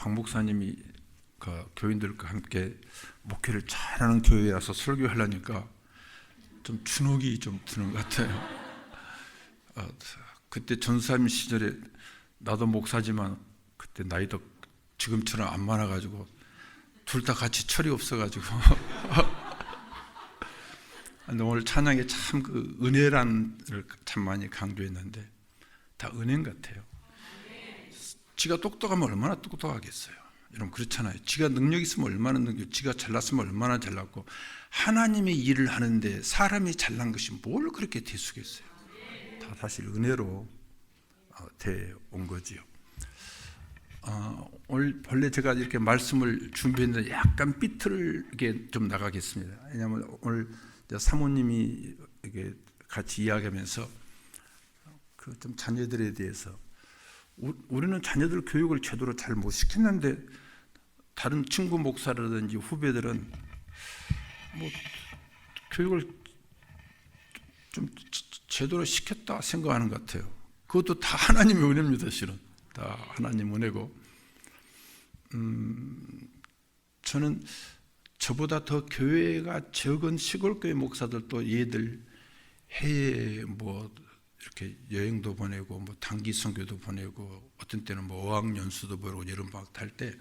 박 목사님이 그 교인들과 함께 목회를 잘하는 교회에 와서 설교하려니까 좀 주눅이 좀 드는 것 같아요. 그때 전사님 시절에 나도 목사지만 그때 나이도 지금처럼 안 많아가지고 둘 다 같이 철이 없어가지고 오늘 찬양에 참 그 은혜란을 참 많이 강조했는데 다 은혜인 것 같아요. 지가 똑똑하면 얼마나 똑똑하겠어요. 여러분 그렇잖아요. 지가 능력 있으면 얼마나 능력, 지가 잘났으면 얼마나 잘났고 하나님의 일을 하는데 사람이 잘난 것이 뭘 그렇게 대수겠어요. 다 사실 은혜로 돼 온 거지요. 오늘 본래 제가 이렇게 말씀을 준비했는데 약간 삐뚤게 좀 나가겠습니다. 왜냐하면 오늘 사모님이 이렇게 같이 이야기하면서 그 좀 자녀들에 대해서 우리는 자녀들 교육을 제대로 잘 못 시켰는데 다른 친구 목사라든지 후배들은 뭐 교육을 좀 제대로 시켰다 생각하는 것 같아요. 그것도 다 하나님의 은혜입니다. 실은 다 하나님 은혜고 저는 저보다 더 교회가 적은 시골교회 목사들도 얘들 해외에 뭐 이렇게 여행도 보내고 뭐 단기 선교도 보내고 어떤 때는 뭐 어학연수도 보내고 여름방학 탈 때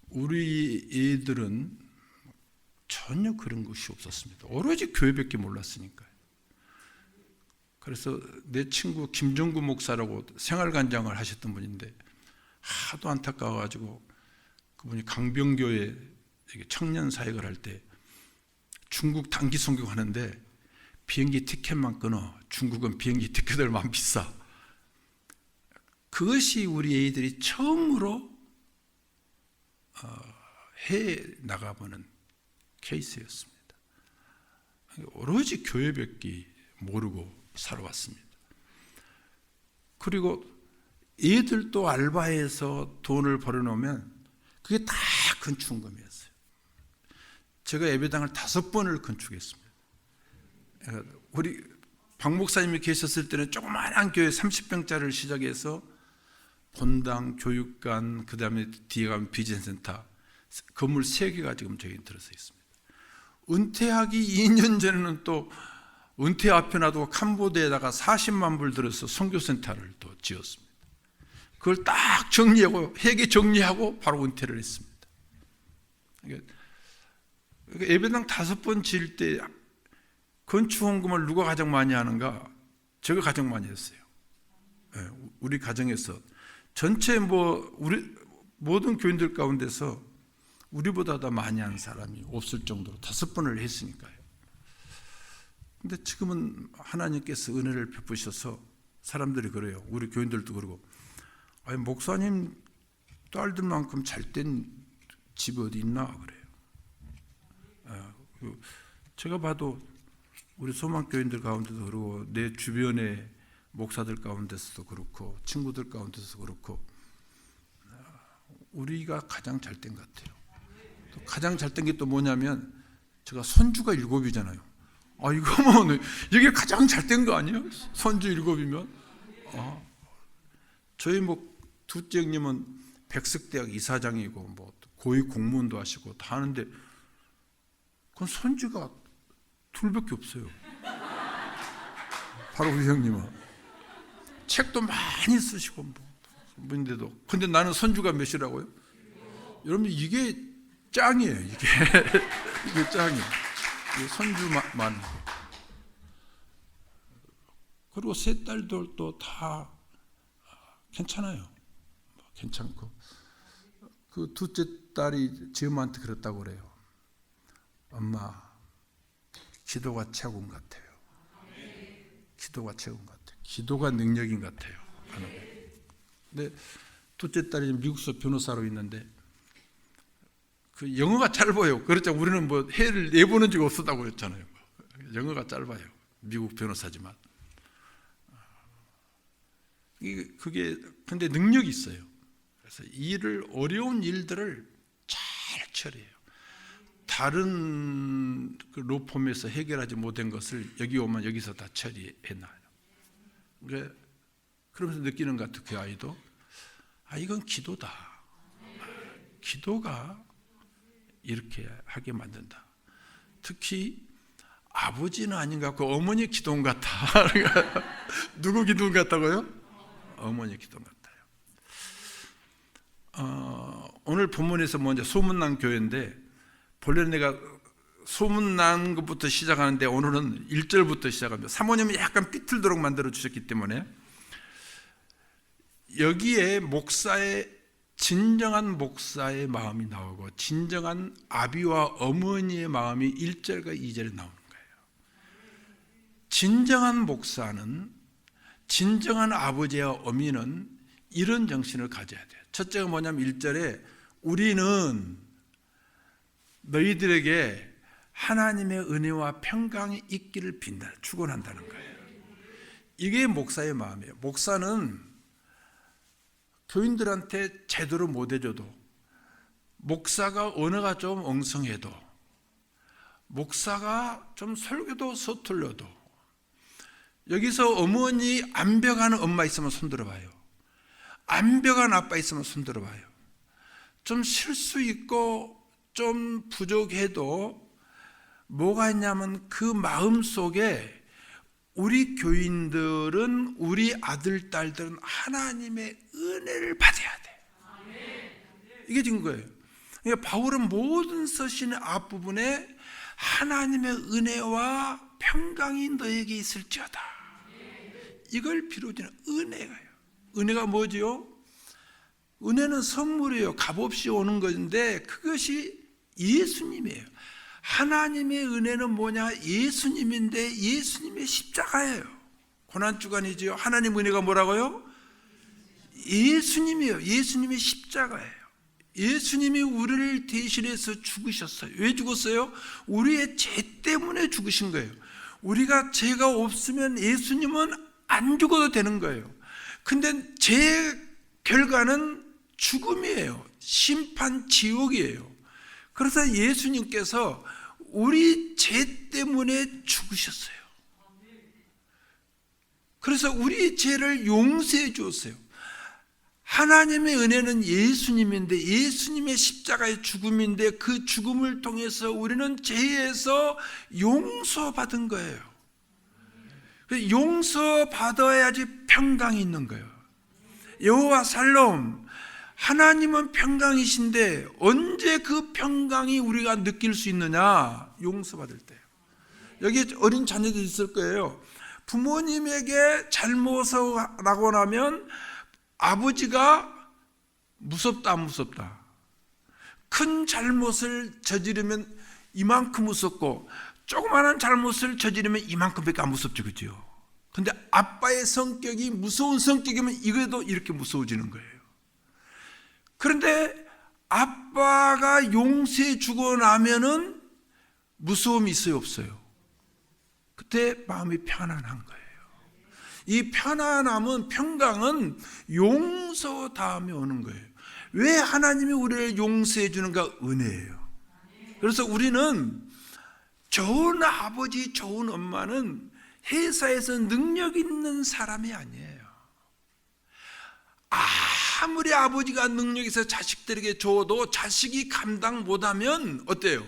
우리 애들은 전혀 그런 것이 없었습니다. 오로지 교회밖에 몰랐으니까요. 그래서 내 친구 김정구 목사라고 생활관장을 하셨던 분인데 하도 안타까워가지고 그분이 강병교회 청년 사역을 할 때 중국 단기 선교 하는데 비행기 티켓만 끊어. 중국은 비행기 티켓 얼마나 비싸. 그것이 우리 애들이 처음으로 해외 나가보는 케이스였습니다. 오로지 교회밖에 모르고 살아왔습니다. 그리고 애들도 알바해서 돈을 벌어놓으면 그게 다 건축금이었어요. 제가 예배당을 5번을 건축했습니다. 우리 박 목사님이 계셨을 때는 조그마한 교회 30평짜리를 시작해서 본당, 교육관, 그 다음에 뒤에 가면 비전센터 건물 3개가 지금 저기 들어서 있습니다. 은퇴하기 2년 전에는 또 은퇴 앞에 놔두고 캄보디아에다가 40만 불 들어서 선교센터를 또 지었습니다. 그걸 딱 정리하고 회계 정리하고 바로 은퇴를 했습니다. 그러니까 예배당 5번 지을 때 건축헌금을 누가 가장 많이 하는가? 제가 가장 많이 했어요. 우리 가정에서 전체 우리 모든 교인들 가운데서 우리보다 더 많이 한 사람이 없을 정도로 5번을 했으니까요. 근데 지금은 하나님께서 은혜를 베푸셔서 사람들이 그래요. 우리 교인들도 그러고, 아니 목사님 딸들만큼 잘된 집이 어디 있나 그래요. 제가 봐도 우리 소망교인들 가운데도 그렇고 내 주변의 목사들 가운데서도 그렇고 친구들 가운데서도 그렇고 우리가 가장 잘된 것 같아요. 또 가장 잘된 게 또 뭐냐면 제가 손주가 7이잖아요. 이거 뭐 이게 가장 잘된 거 아니에요? 손주 7이면 저희 둘째 형님은 백석대학 이사장이고 뭐 고위 공무원도 하시고 다 하는데 그건 손주가 둘밖에 없어요. 바로 우리 형님은 책도 많이 쓰시고 뭐인데도 근데 나는 손주가 몇이라고요? 여러분 이게 짱이에요. 이게 짱이에요. 이게 손주만. 그리고 3딸들도 다 괜찮아요. 괜찮고 그 둘째 딸이 지엄한테 그랬다고 그래요. 엄마 기도가 최고인 것 같아요. 기도가 최고인 것 같아요. 기도가 능력인 것 같아요. 근데 둘째 딸이 미국에서 변호사로 있는데 그 영어가 짧아요. 그렇죠. 우리는 뭐 해를 내보는 적이 없었다고 그랬잖아요. 영어가 짧아요. 미국 변호사지만 그게 근데 능력이 있어요. 그래서 어려운 일들을 잘 처리해요. 다른 그 로펌에서 해결하지 못한 것을 여기 오면 여기서 다 처리해놔요. 그러면서 느끼는 것 같아요. 그 아이도 이건 기도다. 기도가 이렇게 하게 만든다. 특히 아버지는 아닌 것 같고 어머니 기도인 같아. 누구 기도인 같다고요? 어머니 기도인 같아요. 오늘 본문에서 먼저 소문난 교회인데, 본래 내가 소문난 것부터 시작하는데 오늘은 1절부터 시작합니다. 사모님이 약간 삐뚤도록 만들어 주셨기 때문에 여기에 진정한 목사의 마음이 나오고 진정한 아비와 어머니의 마음이 1절과 2절에 나오는 거예요. 진정한 목사는, 진정한 아버지와 어미는 이런 정신을 가져야 돼요. 첫째가 뭐냐면 1절에 우리는 너희들에게 하나님의 은혜와 평강이 있기를 빈다, 축원한다는 거예요. 이게 목사의 마음이에요. 목사는 교인들한테 제대로 못 해줘도, 목사가 언어가 좀 엉성해도, 목사가 좀 설교도 서툴러도, 여기서 어머니 암벽하는 엄마 있으면 손들어봐요. 암벽한 아빠 있으면 손들어봐요. 좀 실수 있고 좀 부족해도 뭐가 있냐면 그 마음 속에 우리 교인들은, 우리 아들, 딸들은 하나님의 은혜를 받아야 돼. 이게 지금 거예요. 그러니까 바울은 모든 서신의 앞부분에 하나님의 은혜와 평강이 너에게 있을지어다, 이걸 비롯하는 은혜가요. 은혜가 뭐지요? 은혜는 선물이에요. 값없이 오는 건데 그것이 예수님이에요. 하나님의 은혜는 뭐냐? 예수님인데 예수님의 십자가예요. 고난주간이지요. 하나님 은혜가 뭐라고요? 예수님이에요. 예수님의 십자가예요. 예수님이 우리를 대신해서 죽으셨어요. 왜 죽었어요? 우리의 죄 때문에 죽으신 거예요. 우리가 죄가 없으면 예수님은 안 죽어도 되는 거예요. 근데 죄의 결과는 죽음이에요. 심판, 지옥이에요. 그래서 예수님께서 우리 죄 때문에 죽으셨어요. 그래서 우리 죄를 용서해 주었어요. 하나님의 은혜는 예수님인데, 예수님의 십자가의 죽음인데, 그 죽음을 통해서 우리는 죄에서 용서받은 거예요. 용서받아야지 평강이 있는 거예요. 여호와 살롬, 하나님은 평강이신데 언제 그 평강이 우리가 느낄 수 있느냐? 용서받을 때요. 여기 어린 자녀들 있을 거예요. 부모님에게 잘못을 하고 나면 아버지가 무섭다, 안 무섭다? 큰 잘못을 저지르면 이만큼 무섭고, 조그마한 잘못을 저지르면 이만큼밖에 안 무섭죠, 그죠? 근데 아빠의 성격이 무서운 성격이면 이것도 이렇게 무서워지는 거예요. 그런데 아빠가 용서해 주고 나면은 무서움이 있어요, 없어요? 그때 마음이 편안한 거예요. 이 편안함은, 평강은 용서 다음에 오는 거예요. 왜 하나님이 우리를 용서해 주는가? 은혜예요. 그래서 우리는 좋은 아버지, 좋은 엄마는 회사에서 능력 있는 사람이 아니에요. 아무리 아버지가 능력 있어 자식들에게 줘도 자식이 감당 못하면 어때요?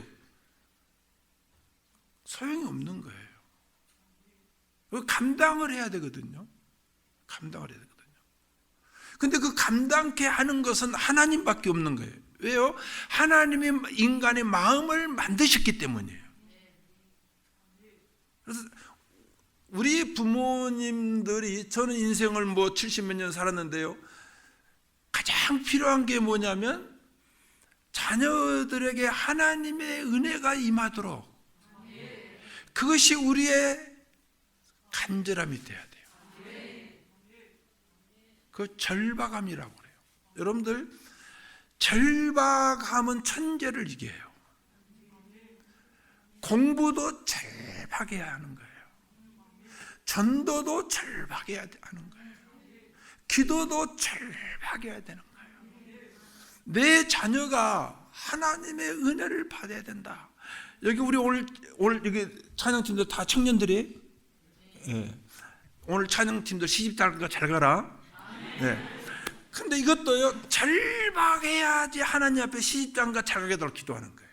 소용이 없는 거예요. 감당을 해야 되거든요. 감당을 해야 되거든요. 근데 그 감당케 하는 것은 하나님밖에 없는 거예요. 왜요? 하나님이 인간의 마음을 만드셨기 때문이에요. 그래서 우리 부모님들이, 저는 인생을 70몇 년 살았는데요, 가장 필요한 게 뭐냐면 자녀들에게 하나님의 은혜가 임하도록, 그것이 우리의 간절함이 돼야 돼요. 그 절박함이라고 그래요. 여러분들, 절박함은 천재를 이겨요. 공부도 절박해야 하는 거예요. 전도도 절박해야 하는 거예요. 기도도 절박해야 되는 거예요. 내 자녀가 하나님의 은혜를 받아야 된다. 여기 우리 오늘 여기 찬양팀들 다 청년들이, 예. 오늘 찬양팀들 시집살까 잘 가라. 예. 근데 이것도요, 절박해야지 하나님 앞에 시집장가 잘 가게 기도하는 거예요.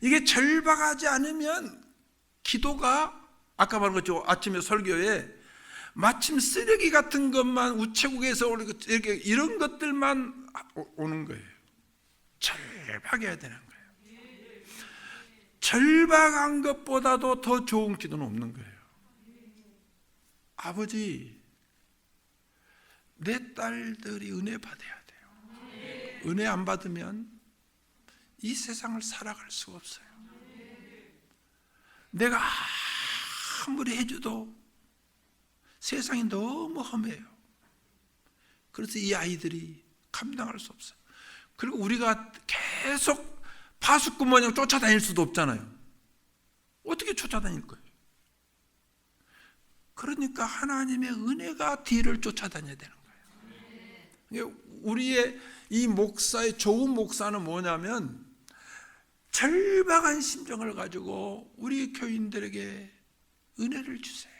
이게 절박하지 않으면 기도가, 아까 말한 것처럼 아침에 설교에 마침 쓰레기 같은 것만 우체국에서 이렇게 이런 것들만 오는 거예요. 절박해야 되는 거예요. 절박한 것보다도 더 좋은 기도는 없는 거예요. 아버지, 내 딸들이 은혜 받아야 돼요. 은혜 안 받으면 이 세상을 살아갈 수가 없어요. 내가 아무리 해줘도 세상이 너무 험해요. 그래서 이 아이들이 감당할 수 없어요. 그리고 우리가 계속 파수꾼 쫓아다닐 수도 없잖아요. 어떻게 쫓아다닐 거예요? 그러니까 하나님의 은혜가 뒤를 쫓아다녀야 되는 거예요. 우리의 이 목사의 좋은 목사는 뭐냐면 절박한 심정을 가지고 우리 교인들에게 은혜를 주세요.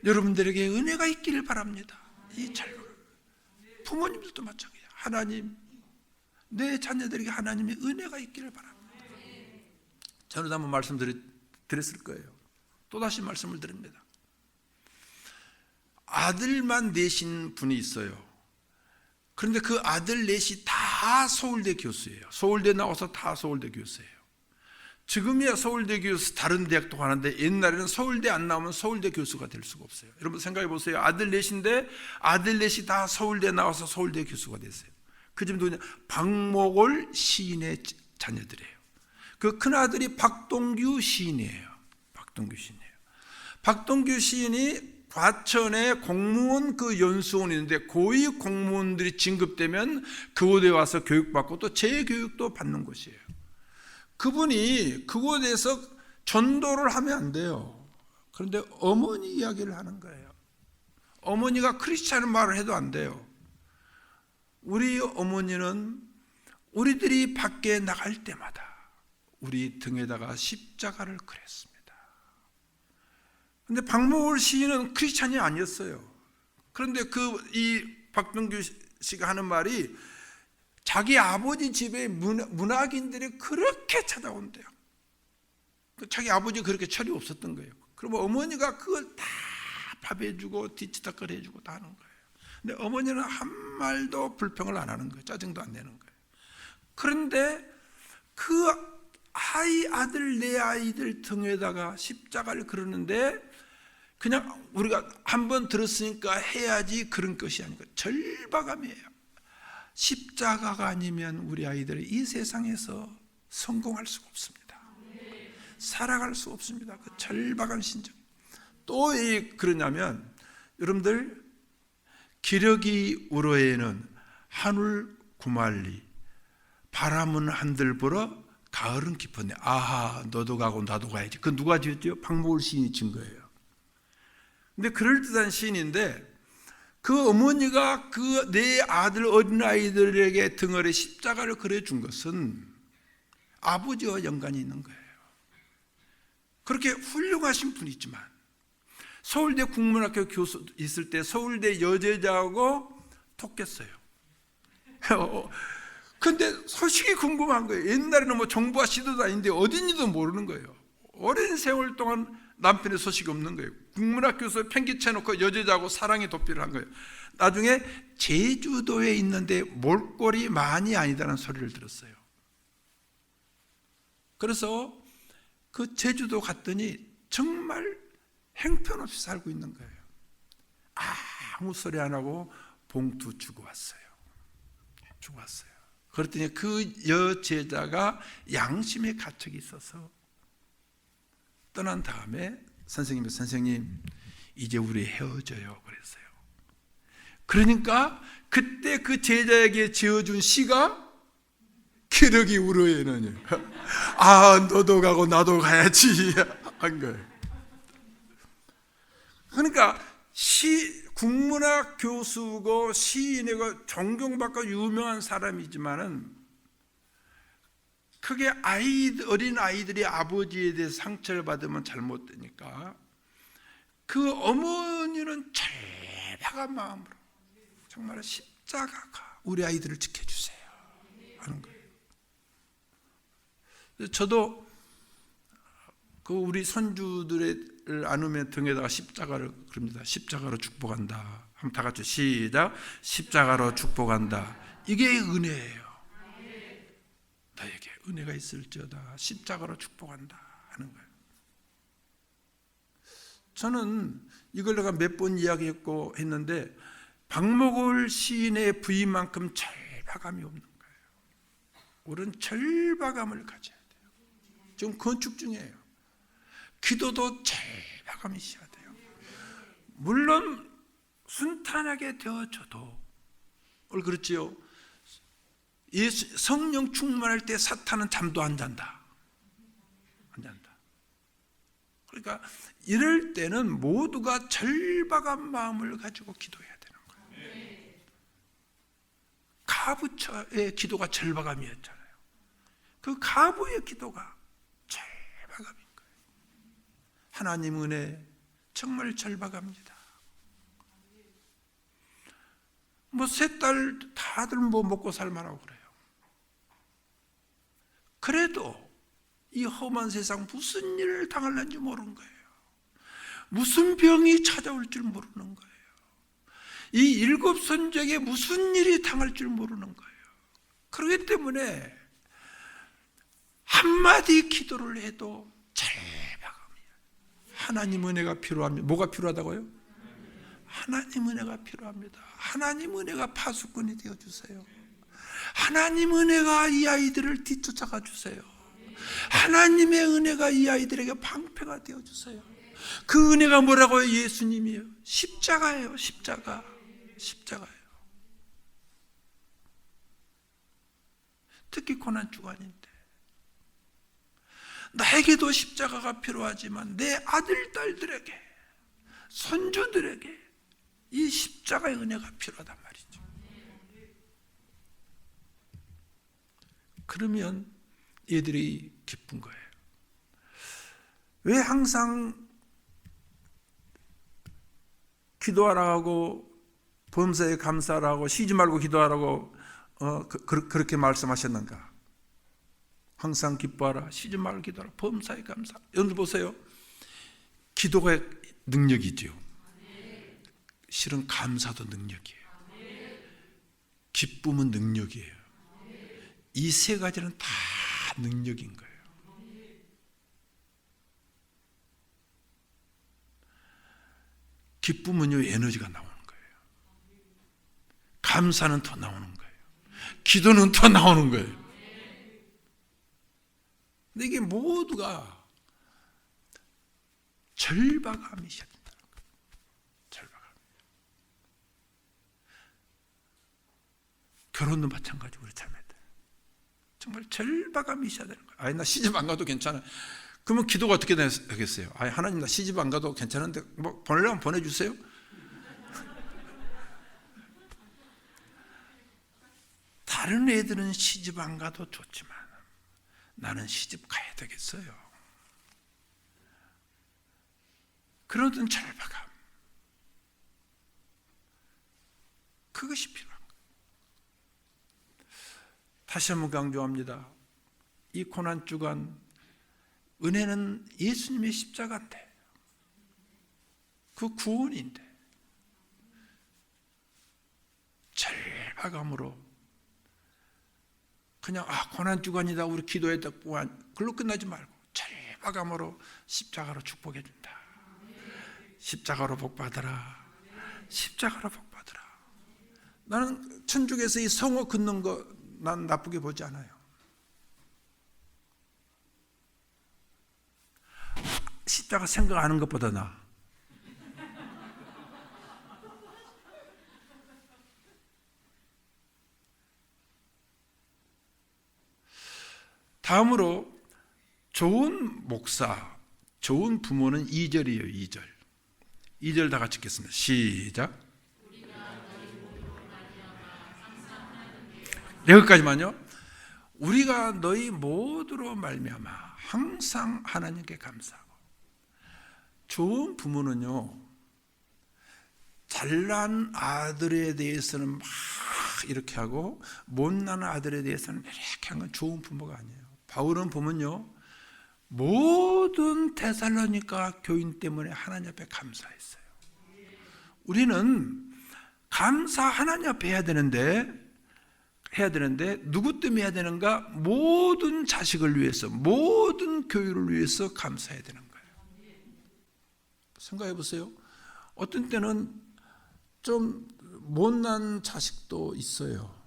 여러분들에게 은혜가 있기를 바랍니다. 이 절박. 부모님들도 마찬가지예요. 하나님, 내 자녀들에게 하나님의 은혜가 있기를 바랍니다. 저는 한번 말씀드렸을 거예요. 또다시 말씀을 드립니다. 아들만 내신 분이 있어요. 그런데 그 아들 넷이 다 서울대 교수예요. 서울대 나와서 다 서울대 교수예요. 지금이야 서울대 교수 다른 대학도 가는데 옛날에는 서울대 안 나오면 서울대 교수가 될 수가 없어요. 여러분 생각해 보세요. 아들 넷인데 아들 넷이 다 서울대 나와서 서울대 교수가 됐어요. 그 집 누구냐? 박목월 시인의 자녀들이에요. 그 큰아들이 박동규 시인이에요. 박동규 시인이에요. 박동규 시인이 과천에 공무원 그 연수원이 있는데 고위 공무원들이 진급되면 그곳에 와서 교육받고 또 재교육도 받는 곳이에요. 그분이 그곳에서 전도를 하면 안 돼요. 그런데 어머니 이야기를 하는 거예요. 어머니가 크리스찬 말을 해도 안 돼요. 우리 어머니는 우리들이 밖에 나갈 때마다 우리 등에다가 십자가를 그렸습니다. 근데 박목월 시인은 크리스찬이 아니었어요. 그런데 이 박동규 씨가 하는 말이 자기 아버지 집에 문학인들이 그렇게 찾아온대요. 자기 아버지 그렇게 철이 없었던 거예요. 그러면 어머니가 그걸 다 밥해주고 뒤치다거리 해주고 다 하는 거예요. 근데 어머니는 한 말도 불평을 안 하는 거예요. 짜증도 안 내는 거예요. 그런데 그 아들 내 아이들 등에다가 십자가를 그리는데 그냥 우리가 한번 들었으니까 해야지 그런 것이 아니고 절박함이에요. 십자가가 아니면 우리 아이들이 이 세상에서 성공할 수가 없습니다. 살아갈 수 없습니다. 그 절박한 심정. 또 왜 그러냐면 여러분들 기러기 우러에는 한울 구말리 바람은 한들 불어 가을은 깊었네. 아하 너도 가고 나도 가야지. 그 누가 지었죠? 박목월 시인이 진 거예요. 근데 그럴듯한 시인인데 그 어머니가 그 내 아들 어린아이들에게 등어리 십자가를 그려준 것은 아버지와 연관이 있는 거예요. 그렇게 훌륭하신 분이지만 서울대 국문학교 교수 있을 때 서울대 여제자하고 톡했어요. 근데 소식이 궁금한 거예요. 옛날에는 뭐 정부와 시도도 아닌데 어딘지도 모르는 거예요. 오랜 세월 동안 남편의 소식이 없는 거예요. 국문학교에서 팽개쳐놓고 여제자하고 사랑의 도피를 한 거예요. 나중에 제주도에 있는데 몰골이 많이 아니다라는 소리를 들었어요. 그래서 그 제주도 갔더니 정말 형편없이 살고 있는 거예요. 아무 소리 안 하고 봉투 주고 왔어요. 그랬더니 그 여제자가 양심의 가책이 있어서 떠난 다음에 선생님 이제 우리 헤어져요 그랬어요. 그러니까 그때 그 제자에게 지어준 시가 기러기 우러에는 아 너도 가고 나도 가야지 한 거예요. 그러니까 국문학 교수고 시인이고 존경받고 유명한 사람이지만은 그게 어린 아이들이 아버지에 대해서 상처를 받으면 잘못되니까 그 어머니는 절박한 마음으로 정말 십자가가 우리 아이들을 지켜주세요 하는 거예요. 저도 그 우리 손주들을 안으면 등에다가 십자가를 그럽니다. 십자가로 축복한다. 한번 다 같이 시작. 십자가로 축복한다. 이게 은혜예요. 너에게 은혜가 있을지어다. 십자가로 축복한다 하는 거예요. 저는 이걸 내가 몇 번 이야기했고 했는데 박목월 시인의 부인만큼 절박함이 없는 거예요. 우리는 절박함을 가져야 돼요. 지금 건축 중이에요. 기도도 절박함이 있어야 돼요. 물론 순탄하게 되어져도 그렇지요. 성령 충만할 때 사탄은 잠도 안 잔다. 안 잔다. 그러니까 이럴 때는 모두가 절박한 마음을 가지고 기도해야 되는 거예요. 가부처의 기도가 절박함이었잖아요. 그 가부의 기도가 절박함인 거예요. 하나님 은혜 정말 절박합니다. 세 딸 다들 먹고 살만하고 그래요. 그래도 이 험한 세상 무슨 일을 당할는지 모르는 거예요. 무슨 병이 찾아올 줄 모르는 거예요. 이 7 선족에 무슨 일이 당할 줄 모르는 거예요. 그렇기 때문에 한마디 기도를 해도 절박함이에요. 하나님 은혜가 필요합니다. 뭐가 필요하다고요? 하나님 은혜가 필요합니다. 하나님 은혜가 파수꾼이 되어주세요. 하나님 은혜가 이 아이들을 뒤쫓아가 주세요. 하나님의 은혜가 이 아이들에게 방패가 되어주세요. 그 은혜가 뭐라고요? 예수님이에요. 십자가예요. 십자가. 십자가예요. 특히 고난주간인데 나에게도 십자가가 필요하지만 내 아들, 딸들에게, 손주들에게 이 십자가의 은혜가 필요하단 말이죠. 그러면 얘들이 기쁜 거예요. 왜 항상 기도하라고, 범사에 감사하라고, 쉬지 말고 기도하라고 그렇게 말씀하셨는가? 항상 기뻐하라, 쉬지 말고 기도하라, 범사에 감사. 여러분 보세요. 기도가 능력이죠. 실은 감사도 능력이에요. 기쁨은 능력이에요. 이 세 가지는 다 능력인 거예요. 기쁨은요, 에너지가 나오는 거예요. 감사는 더 나오는 거예요. 기도는 더 나오는 거예요. 근데 이게 모두가 절박함이 시작된다는 거예요. 절박함. 결혼도 마찬가지고 그렇지 않아요. 정말 절박함이 있어야 되는 거예요. 아니, 나 시집 안 가도 괜찮아. 그러면 기도가 어떻게 되겠어요? 아니, 하나님, 나 시집 안 가도 괜찮은데 뭐 보내려면 보내주세요. 다른 애들은 시집 안 가도 좋지만 나는 시집 가야 되겠어요. 그러던 절박함, 그것이 필요한 거예요. 다시 한번 강조합니다. 이 고난주간 은혜는 예수님의 십자가인데, 그 구원인데, 절박함으로 그냥 고난주간이다 우리 기도했다 그걸로 끝나지 말고 절박함으로 십자가로 축복해 준다. 십자가로 복받아라. 십자가로 복받아라. 나는 천국에서 이 성호 긋는 거 난 나쁘게 보지 않아요. 십자가 생각하는 것보다 나아. 다음으로 좋은 목사, 좋은 부모는 2절이에요. 2절. 2절 다 같이 읽겠습니다. 시작. 여기까지만요. 우리가 너희 모두로 말미암아 항상 하나님께 감사하고. 좋은 부모는요, 자, 잘난 아들에 대해서는 막 이렇게 하고 못난 아들에 대해서는 이렇게 하는 건 좋은 부모가 아니에요. 바울은 보면요, 모든 데살로니가 교인 때문에 하나님 앞에 감사했어요. 우리는 감사 하나님 앞에 해야 되는데 누구 때문에 해야 되는가? 모든 자식을 위해서, 모든 교회를 위해서 감사해야 되는 거예요. 생각해 보세요. 어떤 때는 좀 못난 자식도 있어요.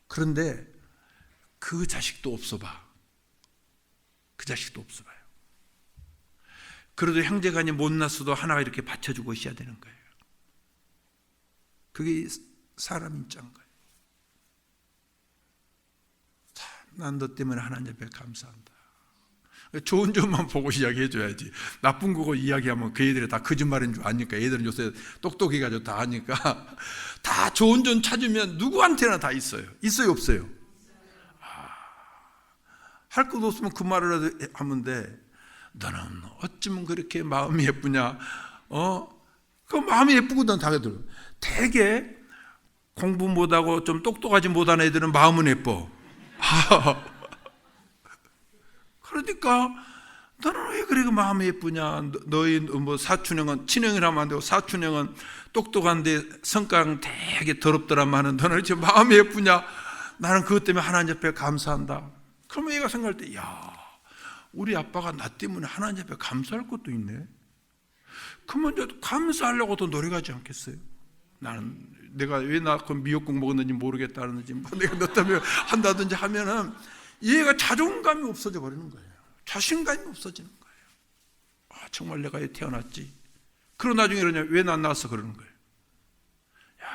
그런데 그 자식도 없어봐. 그래도 형제간이 못났어도 하나가 이렇게 받쳐주고 있어야 되는 거예요. 그게 사람 입장인 거예요. 난 너 때문에 하나님 앞에 감사한다. 좋은 점만 보고 이야기해줘야지. 나쁜 거고 이야기하면 그 애들이 다 거짓말인 줄 아니까. 애들은 요새 똑똑해가지고 다 하니까 다 좋은 점 찾으면 누구한테나 다 있어요. 있어요, 없어요? 할 것도 없으면 그 말을 하면 돼. 너는 어쩌면 그렇게 마음이 예쁘냐? 그 마음이 예쁘고 넌 다 들어. 되게 공부 못하고 좀 똑똑하지 못한 애들은 마음은 예뻐. 그러니까 너는 왜 그렇게 마음이 예쁘냐? 너희 뭐 사촌형은, 친형이라면 안 되고 사촌형은 똑똑한데 성격 되게 더럽더라마는 너는 지금 마음이 예쁘냐? 나는 그것 때문에 하나님 앞에 감사한다. 그러면 얘가 생각할 때, 야, 우리 아빠가 나 때문에 하나님 앞에 감사할 것도 있네. 그러면 이제 감사하려고도 노력하지 않겠어요? 나는 내가 왜 나 그 미역국 먹었는지 모르겠다는지, 뭐 내가 너 때문에 한다든지 하면은 얘가 자존감이 없어져 버리는 거예요. 자신감이 없어지는 거예요. 정말 내가 왜 태어났지? 그러고 나중에 그러냐? 왜 난 낳았어? 그러는 거예요. 야,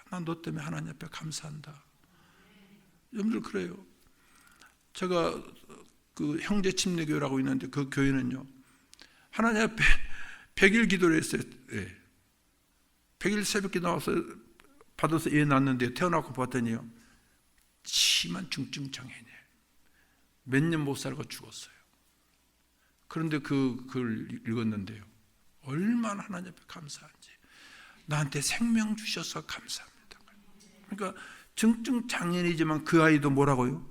난 너 때문에 하나님 앞에 감사한다. 여러분들 그래요. 제가 그 형제 침례교회라고 있는데 그 교회는요, 하나님 앞에 100일 기도를 했어요. 100일 새벽에 나와서 받아서 애 낳았는데 태어나고 봤더니요, 심한 중증 장애인이에요. 몇 년 못 살고 죽었어요. 그런데 그걸 읽었는데요, 얼마나 하나님 앞에 감사한지. 나한테 생명 주셔서 감사합니다. 그러니까 중증 장애인이지만 그 아이도 뭐라고요?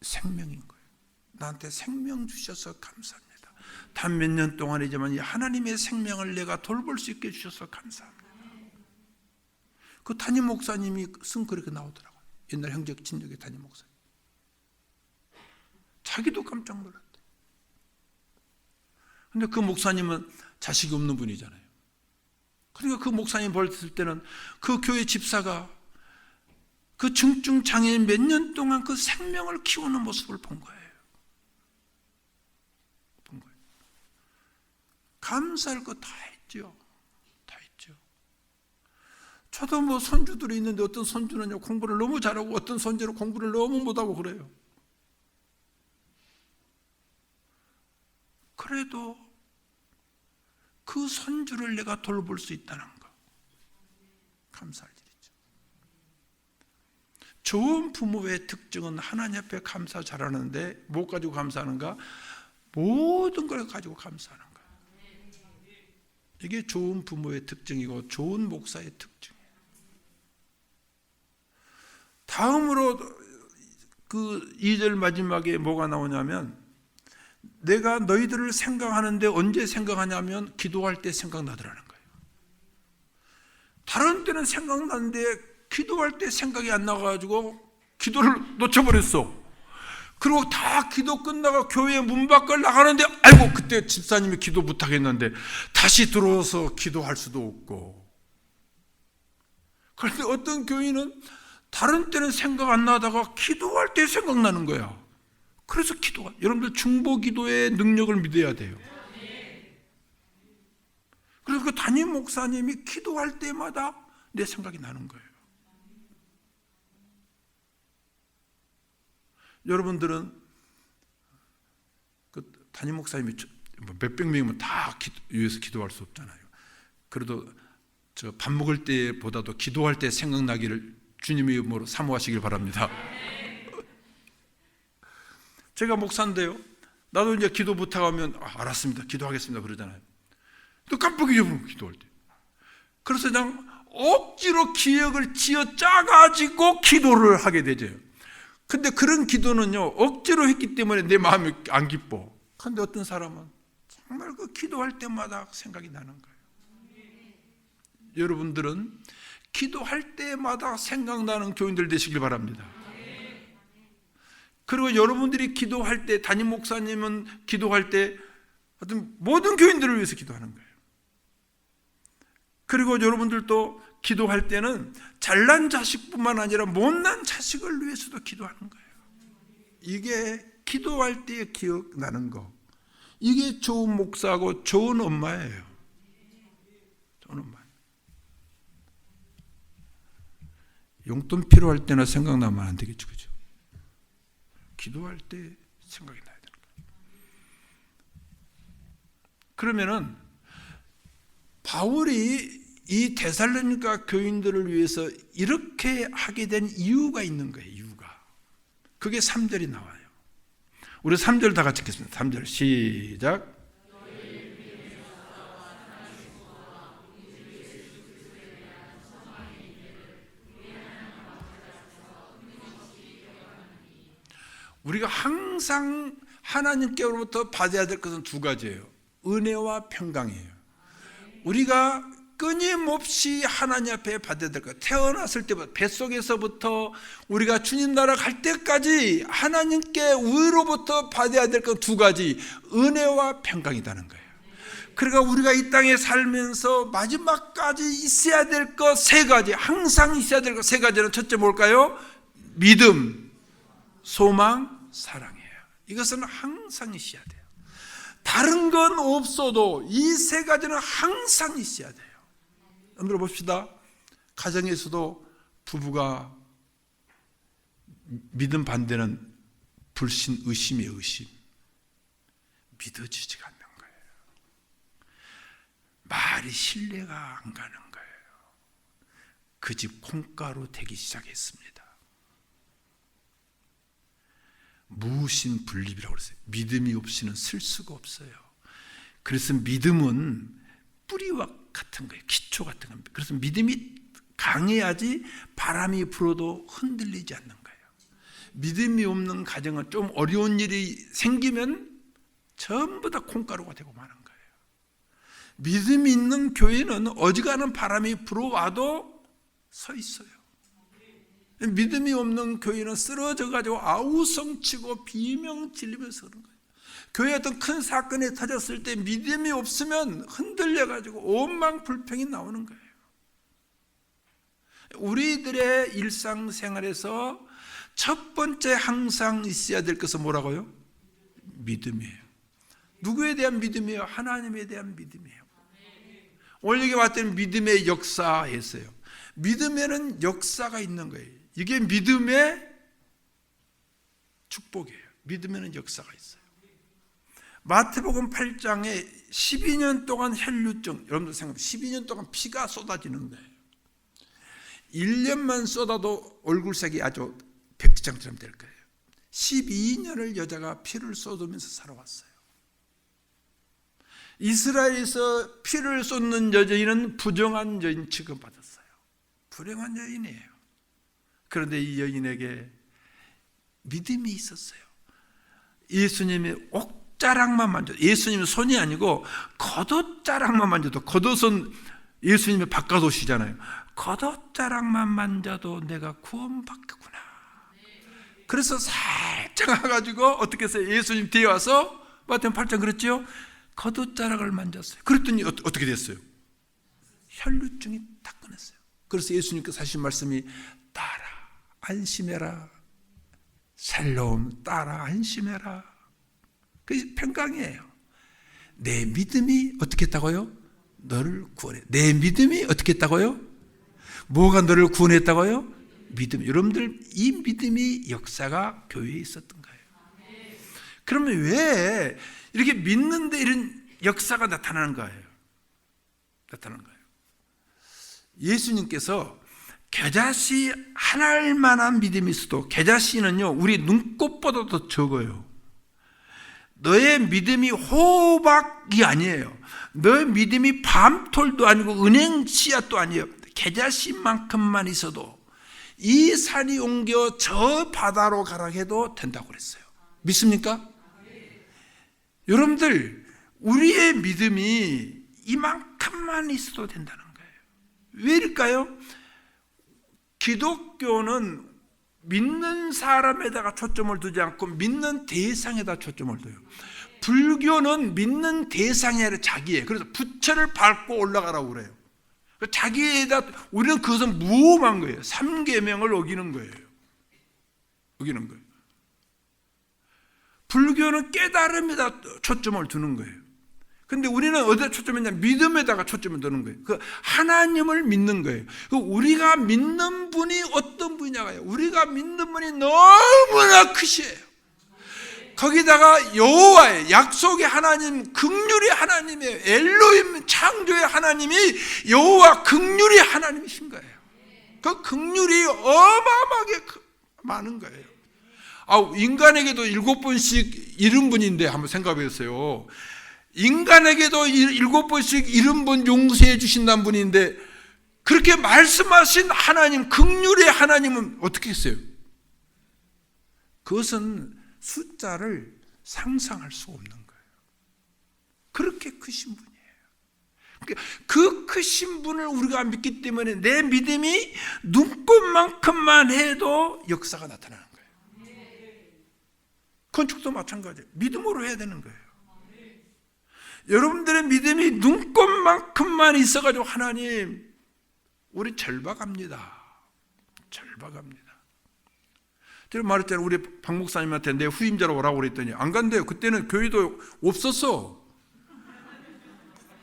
생명인 거예요. 나한테 생명 주셔서 감사합니다. 단 몇 년 동안이지만 하나님의 생명을 내가 돌볼 수 있게 해주셔서 감사합니다. 그 담임 목사님이 쓴 그렇게 나오더라고요. 옛날 형제 친족의 담임 목사님. 자기도 깜짝 놀랐대. 근데 그 목사님은 자식이 없는 분이잖아요. 그러니까 그 목사님 봤을 때는 그 교회 집사가 그 중증 장애인 몇 년 동안 그 생명을 키우는 모습을 본 거예요. 감사할 거 다 했죠. 다 했죠. 저도 뭐 손주들이 있는데 어떤 손주는요, 공부를 너무 잘하고 어떤 손주는 공부를 너무 못하고 그래요. 그래도 그 손주를 내가 돌볼 수 있다는 거, 감사할 일이죠. 좋은 부모의 특징은 하나님 앞에 감사 잘하는데 뭐 가지고 감사하는가? 모든 걸 가지고 감사하는 거예요. 이게 좋은 부모의 특징이고 좋은 목사의 특징이에요. 다음으로 그 2절 마지막에 뭐가 나오냐면, 내가 너희들을 생각하는데 언제 생각하냐면 기도할 때 생각나더라는 거예요. 다른 때는 생각나는데 기도할 때 생각이 안 나가지고 기도를 놓쳐버렸어. 그리고 다 기도 끝나고 교회 문 밖을 나가는데 아이고 그때 집사님이 기도 부탁했는데 다시 들어와서 기도할 수도 없고. 그런데 어떤 교인은 다른 때는 생각 안 나다가 기도할 때 생각나는 거야. 그래서 기도가, 여러분들 중보 기도의 능력을 믿어야 돼요. 그래서 그 담임 목사님이 기도할 때마다 내 생각이 나는 거예요. 여러분들은 그 담임 목사님이 몇백 명이면 다 위해서 기도할 수 없잖아요. 그래도 저 밥 먹을 때보다도 기도할 때 생각나기를 주님의 이름으로 사모하시길 바랍니다. 제가 목사인데요, 나도 이제 기도 부탁하면 알았습니다, 기도하겠습니다 그러잖아요. 또 깜빡 잊어버리고 기도할 때. 그래서 그냥 억지로 기억을 쥐어 짜가지고 기도를 하게 되죠. 근데 그런 기도는요, 억지로 했기 때문에 내 마음이 안 기뻐. 근데 어떤 사람은 정말 그 기도할 때마다 생각이 나는 거예요. 여러분들은 기도할 때마다 생각나는 교인들 되시길 바랍니다. 그리고 여러분들이 기도할 때, 담임 목사님은 기도할 때 하여튼 모든 교인들을 위해서 기도하는 거예요. 그리고 여러분들도 기도할 때는 잘난 자식뿐만 아니라 못난 자식을 위해서도 기도하는 거예요. 이게 기도할 때 기억나는 거, 이게 좋은 목사하고 좋은 엄마예요. 좋은 엄마. 용돈 필요할 때나 생각나면 안 되겠죠, 그죠? 기도할 때 생각이 나야 되는 거예요. 그러면은 바울이 이 데살로니가 교인들을 위해서 이렇게 하게 된 이유가 있는 거예요. 이유가. 그게 3절이 나와요. 우리 3절 다 같이 읽겠습니다. 3절 시작. 우리가 항상 하나님께로부터 받아야 될 것은 두 가지예요. 은혜와 평강이에요. 우리가 끊임없이 하나님 앞에 받아야 될 것. 태어났을 때부터, 뱃속에서부터 우리가 주님 나라 갈 때까지 하나님께 우리로부터 받아야 될 것 두 가지, 은혜와 평강이라는 거예요. 그러니까 우리가 이 땅에 살면서 마지막까지 있어야 될 것 세 가지, 항상 있어야 될 것 세 가지는 첫째 뭘까요? 믿음, 소망, 사랑이에요. 이것은 항상 있어야 돼요. 다른 건 없어도 이 세 가지는 항상 있어야 돼요. 한번 봅시다. 가정에서도 부부가 믿음 반대는 불신, 의심이에요. 의심. 믿어지지가 않는 거예요. 말이 신뢰가 안 가는 거예요. 그 집 콩가루 되기 시작했습니다. 무신 분립이라고 그랬어요. 믿음이 없이는 쓸 수가 없어요. 그래서 믿음은 뿌리와 같은 거예요. 기초 같은 겁니다. 그래서 믿음이 강해야지 바람이 불어도 흔들리지 않는 거예요. 믿음이 없는 가정은 좀 어려운 일이 생기면 전부 다 콩가루가 되고 마는 거예요. 믿음이 있는 교회는 어지간한 바람이 불어와도 서 있어요. 믿음이 없는 교회는 쓰러져가지고 아우성치고 비명 질리면서 그런 거예요. 교회 어떤 큰 사건이 터졌을 때 믿음이 없으면 흔들려가지고 온망 불평이 나오는 거예요. 우리들의 일상생활에서 첫 번째 항상 있어야 될 것은 뭐라고요? 믿음이에요. 누구에 대한 믿음이에요? 하나님에 대한 믿음이에요. 오늘 여기 왔더니 믿음의 역사 했어요. 믿음에는 역사가 있는 거예요. 이게 믿음의 축복이에요. 믿음에는 역사가 있어요. 마태복음 8장에 12년 동안 혈류증, 여러분들 생각해 12년 동안 피가 쏟아지는 거예요. 1년만 쏟아도 얼굴색이 아주 백지장처럼 될 거예요. 12년을 여자가 피를 쏟으면서 살아왔어요. 이스라엘에서 피를 쏟는 여인은 부정한 여인 취급받았어요. 불행한 여인이에요. 그런데 이 여인에게 믿음이 있었어요. 예수님이 옥자락만 만져도, 예수님은 손이 아니고 겉옷자락만 만져도, 겉옷은 예수님의 바깥옷이잖아요. 겉옷자락만 만져도 내가 구원받겠구나. 그래서 살짝 와가지고 어떻게 했어요? 예수님 뒤에 와서 마태복음 8장 그랬죠? 겉옷자락을 만졌어요. 그랬더니 어떻게 됐어요? 혈류증이 딱 끊었어요. 그래서 예수님께서 하신 말씀이 따라 안심해라. 샬롬 따라 안심해라. 그게 평강이에요. 내 믿음이 어떻게 했다고요? 너를 구원해. 내 믿음이 어떻게 했다고요? 뭐가 너를 구원했다고요? 믿음. 여러분들 이 믿음이 역사가 교회에 있었던 거예요. 그러면 왜 이렇게 믿는데 이런 역사가 나타나는 거예요? 나타나는 거예요. 예수님께서 겨자씨 하나만한 믿음이 있어도, 겨자씨는요 우리 눈꽃보다 더 적어요. 너의 믿음이 호박이 아니에요. 너의 믿음이 밤톨도 아니고 은행 씨앗도 아니에요. 계자씨만큼만 있어도 이 산이 옮겨 저 바다로 가라 해도 된다고 그랬어요. 믿습니까? 여러분들, 우리의 믿음이 이만큼만 있어도 된다는 거예요. 왜일까요? 기독교는 믿는 사람에다가 초점을 두지 않고 믿는 대상에다 초점을 둬요. 불교는 믿는 대상이 아니라 자기에. 그래서 부처를 밟고 올라가라고 그래요. 자기에다, 우리는 그것은 무험한 거예요. 삼계명을 어기는 거예요. 어기는 거예요. 불교는 깨달음에다 초점을 두는 거예요. 근데 우리는 어디다 초점했냐? 믿음에다가 초점을 두는 거예요. 그 하나님을 믿는 거예요. 그 우리가 믿는 분이 어떤 분이냐가요. 우리가 믿는 분이 너무나 크시에요. 거기다가 여호와의 약속의 하나님, 긍휼의 하나님이에요. 엘로힘 창조의 하나님이 여호와 긍휼의 하나님이신 거예요. 그 긍휼이 어마어마하게 많은 거예요. 인간에게도 7번씩 잃은 분인데 한번 생각해 보세요. 인간에게도 7번씩 잃은 분 용서해 주신다는 분인데 그렇게 말씀하신 하나님, 긍휼의 하나님은 어떻게 했어요? 그것은 숫자를 상상할 수 없는 거예요. 그렇게 크신 분이에요. 그 크신 분을 우리가 믿기 때문에 내 믿음이 눈꽃만큼만 해도 역사가 나타나는 거예요. 건축도 마찬가지예요. 믿음으로 해야 되는 거예요. 여러분들의 믿음이 눈꽃만큼만 있어가지고 하나님, 우리 절박합니다. 절박합니다. 제가 말했잖아요. 우리 박 목사님한테 내 후임자로 오라고 그랬더니 안 간대요. 그때는 교회도 없었어.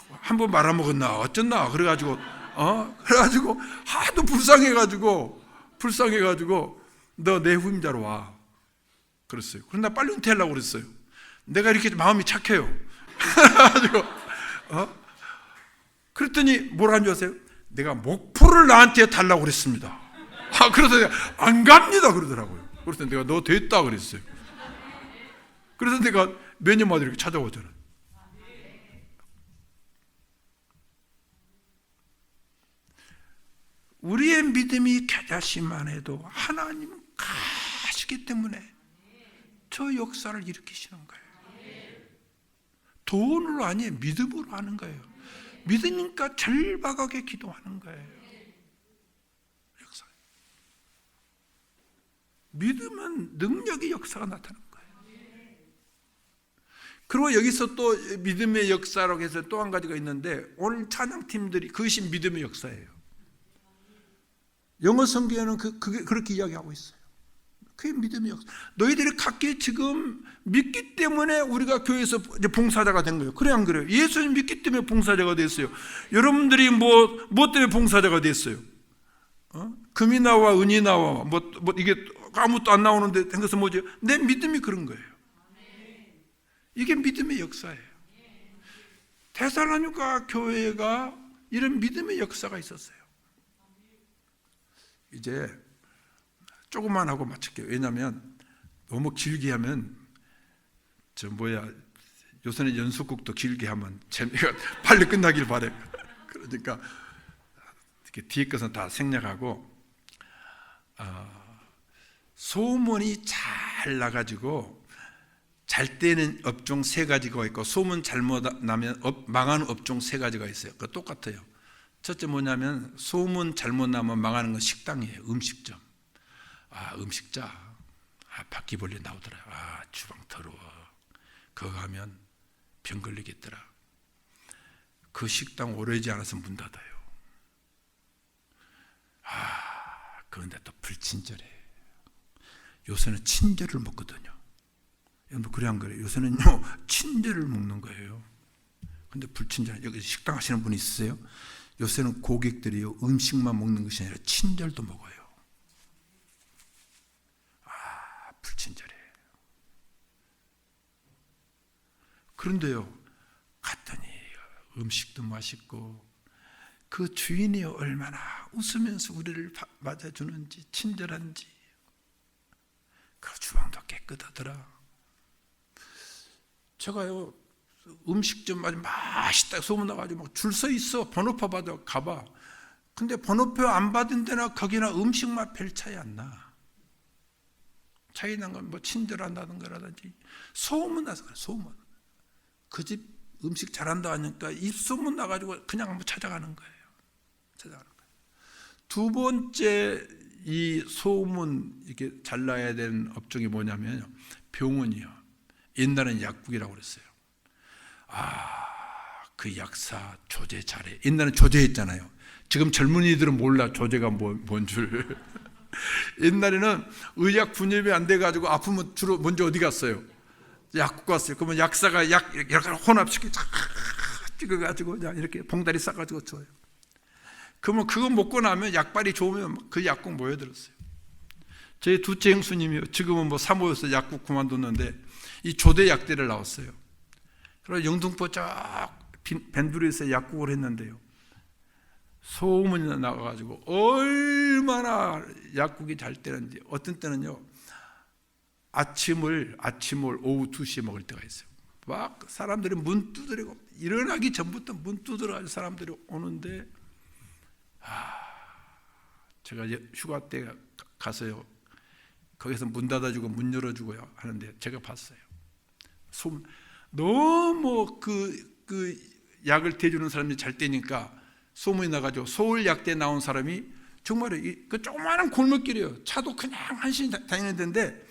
한번 말아먹었나 어쩐나 그래가지고 하도 불쌍해가지고 너 내 후임자로 와 그랬어요. 그런데 나 빨리 은퇴하려고 그랬어요. 내가 이렇게 마음이 착해요. 그래가지고 그랬더니 뭐라는 줄 아세요? 내가 목표를 나한테 달라고 그랬습니다. 그래서 내가 안 갑니다 그러더라고요. 그래서 내가 너 됐다 그랬어요. 그래서 내가 몇 년마다 이렇게 찾아오잖아요. 우리의 믿음이 겨자씨만 해도 하나님은 가시기 때문에 저 역사를 일으키시는 거예요. 돈으로 아니에요. 믿음으로 하는 거예요. 믿으니까 절박하게 기도하는 거예요. 역사. 믿으면 능력의 역사가 나타나는 거예요. 그리고 여기서 또 믿음의 역사라고 해서 또 한 가지가 있는데 오늘 찬양팀들이 그것이 믿음의 역사예요. 영어 성경에는 그렇게 이야기하고 있어요. 그게 믿음의 역사. 너희들이 각기 지금 믿기 때문에 우리가 교회에서 이제 봉사자가 된 거예요. 그래 안 그래요? 예수님 믿기 때문에 봉사자가 됐어요. 여러분들이 뭐 때문에 봉사자가 됐어요? 금이 나와 은이 나와 이게 아무것도 안 나오는데 된 것은 뭐죠? 내 믿음이 그런 거예요. 이게 믿음의 역사예요. 데살로니가 교회가 이런 믿음의 역사가 있었어요. 이제 조금만 하고 마칠게요. 왜냐하면 너무 길게 하면 요새는 연속곡도 길게 하면 재미가 빨리 끝나길 바래요. 그러니까 이렇게 뒤에 것은 다 생략하고 소문이 잘 나가지고 잘 되는 업종 3가지가 있고 소문 잘못 나면 망하는 업종 3가지가 있어요. 그거 똑같아요. 첫째 뭐냐면 소문 잘못 나면 망하는 건 식당이에요. 음식점. 음식자. 바퀴벌레 나오더라. 주방 더러워. 그거 가면 병 걸리겠더라. 그 식당 오래지 않아서 문 닫아요. 그런데 또 불친절해. 요새는 친절을 먹거든요. 여러분 그래 안 그래요? 요새는요 친절을 먹는 거예요. 근데 불친절. 여기 식당 하시는 분 있으세요? 요새는 고객들이요 음식만 먹는 것이 아니라 친절도 먹어요. 불친절해. 그런데요 갔더니 음식도 맛있고 그 주인이 얼마나 웃으면서 우리를 맞아주는지 친절한지 그 주방도 깨끗하더라. 제가요 음식점 아주 맛있다 소문 나가지고 막 줄 서 있어. 번호표 받아 가봐. 근데 번호표 안 받은 데나 거기나 음식 맛 별 차이 안 나. 차이 난 건 뭐 친절한다는 거라든지 소문 나서 그래. 소문. 그 집 음식 잘한다 하니까 입 소문 나가지고 그냥 한번 찾아가는 거예요. 찾아가는 거예요. 두 번째 이 소문 이렇게 잘 나야 되는 업종이 뭐냐면요. 병원이요. 옛날엔 약국이라고 그랬어요. 그 약사 조제 잘해. 옛날엔 조제했잖아요. 지금 젊은이들은 몰라 조제가 뭔 줄. 옛날에는 의약 분입이 안 돼가지고 아프면 주로 먼저 어디 갔어요? 약국 갔어요. 그러면 약사가 약 이렇게 혼합시켜 찍어가지고 이렇게 봉다리 싸가지고 줘요. 그러면 그거 먹고 나면 약발이 좋으면 그 약국 모여들었어요. 제 둘째 형수님이 지금은 뭐 사모여서 약국 그만뒀는데 이 조대 약대를 나왔어요. 그래서 영등포 쫙 밴두리에서 약국을 했는데요. 소문이 나가지고 얼마나 약국이 잘 되는지. 어떤 때는요 아침을 오후 2시에 먹을 때가 있어요. 막 사람들이 문 두드리고 일어나기 전부터 문 두드려가지고 사람들이 오는데 제가 휴가 때 가서요 거기서 문 닫아주고 문 열어주고요 하는데 제가 봤어요. 너무 그 약을 대주는 사람이 잘 되니까 소문이 나가지고 서울 약대 나온 사람이 정말 그 조그마한 골목길이에요. 차도 그냥 한신 다니는 데인데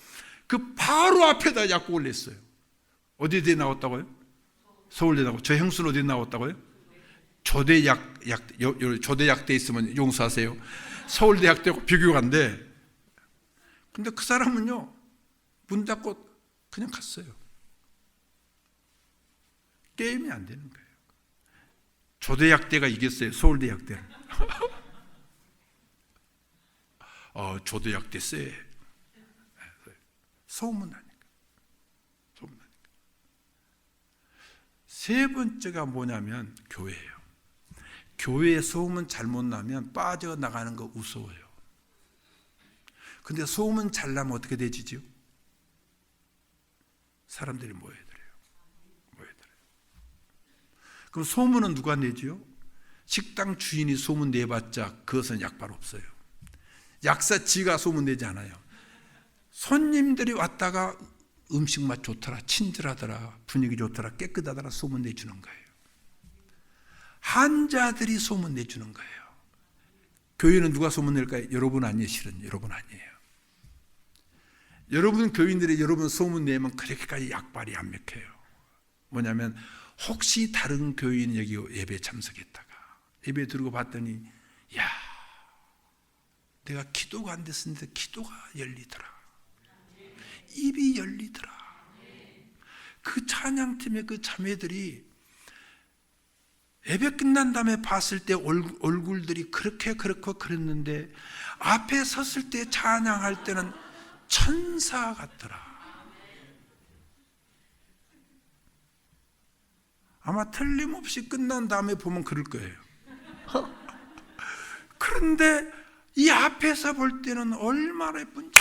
그 바로 앞에다 약국을 냈어요. 어디에 나왔다고요? 서울대 나오고. 저 형수는 어디에 나왔다고요? 조대약대 있으면 용서하세요. 서울대약대하고 비교가 안 돼. 근데 그 사람은요 문 닫고 그냥 갔어요. 게임이 안 되는 거예요. 조대약대가 이겼어요. 서울대약대를. 조대약대 쎄. 소문나니까. 세 번째가 뭐냐면 교회예요. 교회에 소문 잘못 나면 빠져나가는 거 무서워요. 근데 소문 잘 나면 어떻게 되지죠? 사람들이 모여들어요. 그럼 소문은 누가 내지요? 식당 주인이 소문 내봤자 그것은 약발 없어요. 약사 지가 소문 내지 않아요. 손님들이 왔다가 음식 맛 좋더라, 친절하더라, 분위기 좋더라, 깨끗하더라 소문 내주는 거예요. 환자들이 소문 내주는 거예요. 교회는 누가 소문 낼까요? 여러분 아니에요. 실은 여러분 아니에요. 여러분 교인들이 여러분 소문 내면 그렇게까지 약발이 안 맥혀요. 뭐냐면 혹시 다른 교인 여기 예배 참석했다가 예배 들고 봤더니 야 내가 기도가 안 됐었는데 기도가 열리더라. 입이 열리더라. 그 찬양팀의 그 자매들이 예배 끝난 다음에 봤을 때 얼굴들이 그렇게 그렇고 그랬는데 앞에 섰을 때 찬양할 때는 천사 같더라. 아마 틀림없이 끝난 다음에 보면 그럴 거예요. 그런데 이 앞에서 볼 때는 얼마나 예쁜지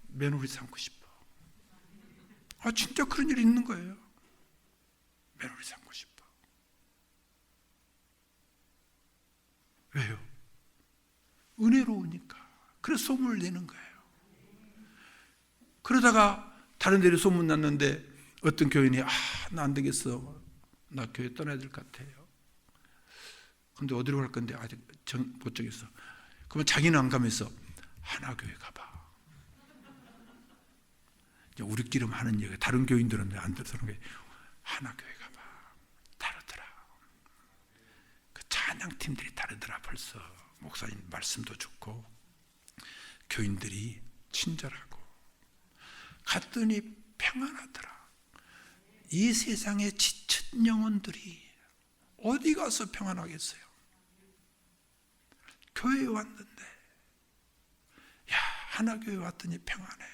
며느리 삼고 싶어. 진짜 그런 일이 있는 거예요. 며느리 삼고 싶어. 왜요? 은혜로우니까. 그래서 소문을 내는 거예요. 그러다가 다른 데로 소문 났는데 어떤 교인이 나 안 되겠어. 나 교회 떠나야 될 것 같아요. 근데 어디로 갈 건데 아직 못 정했어. 그러면 자기는 안 가면서 하나교회 가봐. 우리끼리 하는 얘기, 다른 교인들은 안 듣는 게 하나교회 가봐. 다르더라. 그 찬양팀들이 다르더라. 벌써 목사님 말씀도 좋고 교인들이 친절하고 갔더니 평안하더라. 이 세상에 지친 영혼들이 어디 가서 평안하겠어요? 교회에 왔는데 하나교회 왔더니 평안해.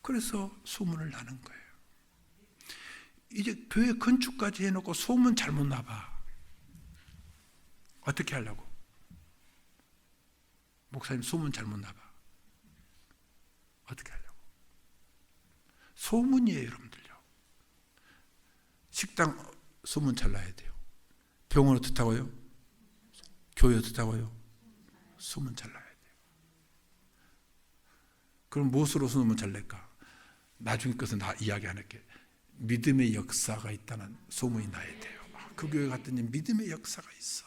그래서 소문을 나는 거예요. 이제 교회 건축까지 해놓고 소문 잘못 나봐. 어떻게 하려고? 목사님 소문 잘못 나봐. 어떻게 하려고? 소문이에요, 여러분들요. 식당 소문 잘 나야 돼요. 병원 어떻다고요? 교회 어떻다고요? 소문 잘 나야 돼요. 그럼 무엇으로 소문 잘 낼까? 나중에 것은 다 이야기 안 할게. 믿음의 역사가 있다는 소문이 나야 돼요. 그 교회 갔더니 믿음의 역사가 있어.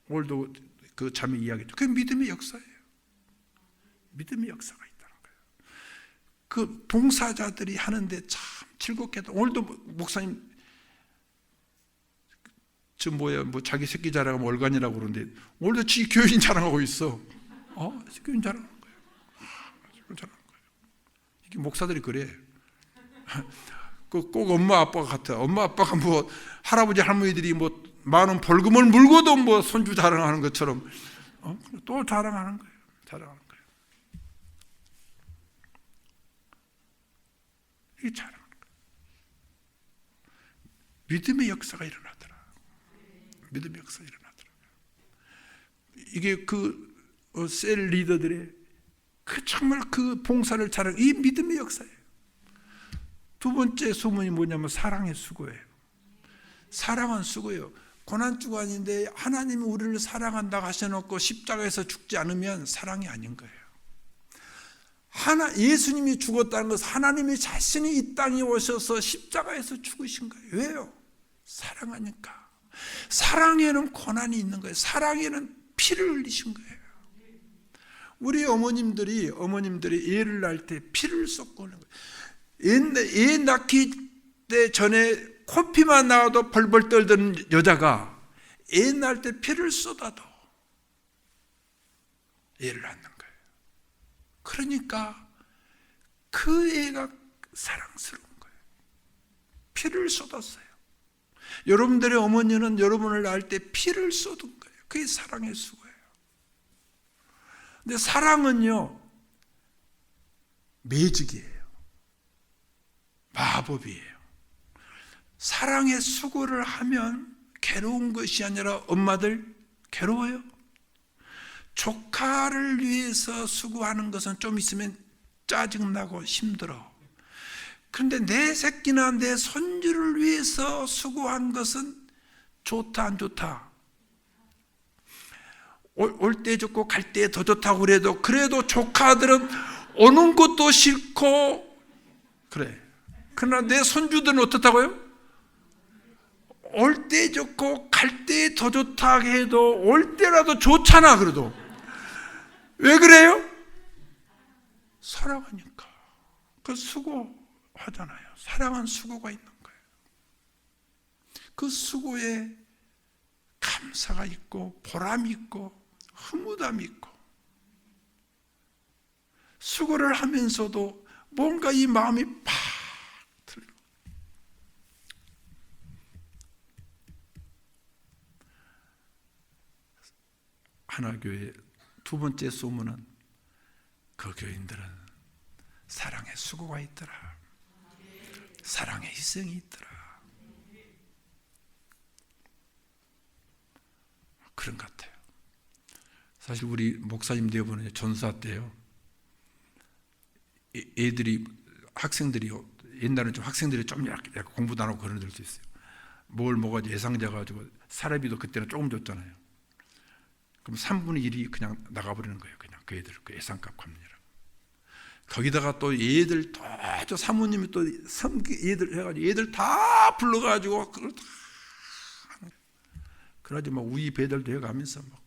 오늘도 그 자매 이야기죠. 그게 믿음의 역사예요. 믿음의 역사가 있다는 거예요. 그 봉사자들이 하는데 참 즐겁겠다. 오늘도 목사님 뭐 자기 새끼 자랑하면 월간이라고 그러는데 오늘도 지 교인 자랑하고 있어. 교인 자랑하는 거예요. 자랑하는 거예요. 이게 목사들이 그래. 꼭 엄마 아빠가 같아. 엄마 아빠가 뭐 할아버지 할머니들이 뭐 많은 벌금을 물고도 뭐 손주 자랑하는 것처럼 또 자랑하는 거예요. 자랑하는 거예요. 이게 자랑하는 거예요. 믿음의 역사가 일어나더라. 믿음의 역사가 일어나더라. 이게 그 셀 리더들의 그 정말 그 봉사를 자랑, 이 믿음의 역사예요. 두 번째 소문이 뭐냐면 사랑의 수고예요. 사랑은 수고예요. 고난주간인데 하나님이 우리를 사랑한다고 하셔놓고 십자가에서 죽지 않으면 사랑이 아닌 거예요. 예수님이 죽었다는 것은 하나님이 자신이 이 땅에 오셔서 십자가에서 죽으신 거예요. 왜요? 사랑하니까. 사랑에는 고난이 있는 거예요. 사랑에는 피를 흘리신 거예요. 우리 어머님들이 애를 낳을 때 피를 쏟고 오는 거예요. 애 낳기 때 전에 코피만 나와도 벌벌 떨던 여자가 애 낳을 때 피를 쏟아도 애를 낳는 거예요. 그러니까 그 애가 사랑스러운 거예요. 피를 쏟았어요. 여러분들의 어머니는 여러분을 낳을 때 피를 쏟은 거예요. 그게 사랑의 수고예요. 근데 사랑은요, 매직이에요. 마법이에요. 사랑의 수고를 하면 괴로운 것이 아니라 엄마들 괴로워요. 조카를 위해서 수고하는 것은 좀 있으면 짜증나고 힘들어. 그런데 내 새끼나 내 손주를 위해서 수고한 것은 좋다 안 좋다? 올 때 좋고 갈 때 더 좋다고 그래도 조카들은 오는 것도 싫고 그래. 그러나 내 손주들은 어떻다고요? 올 때 좋고 갈 때 더 좋다 해도 올 때라도 좋잖아. 그래도 왜 그래요? 사랑하니까. 그 수고하잖아요. 사랑은 수고가 있는 거예요. 그 수고에 감사가 있고 보람이 있고 흐뭇함이 있고 수고를 하면서도 뭔가 이 마음이 팍 들려. 하나교회 두 번째 소문은 그 교인들은 사랑의 수고가 있더라. 사랑의 희생이 있더라. 그런 것 같아요. 사실 우리 목사님 대부분은 전사 때요. 학생들이 옛날에는 좀 학생들이 좀 약간 공부도 안 하고 그런 애들도 있어요. 뭘 먹어가지고 예상자 가지고 사례비도 그때는 조금 줬잖아요. 그럼 3분의 1이 그냥 나가버리는 거예요. 그냥 그 애들 그 예상값 갚느라고. 거기다가 또 얘들 저 사모님이 또 얘들 해가지고 얘들 다 불러가지고 그걸 다 그러지 막 우리 배달도 해가면서 막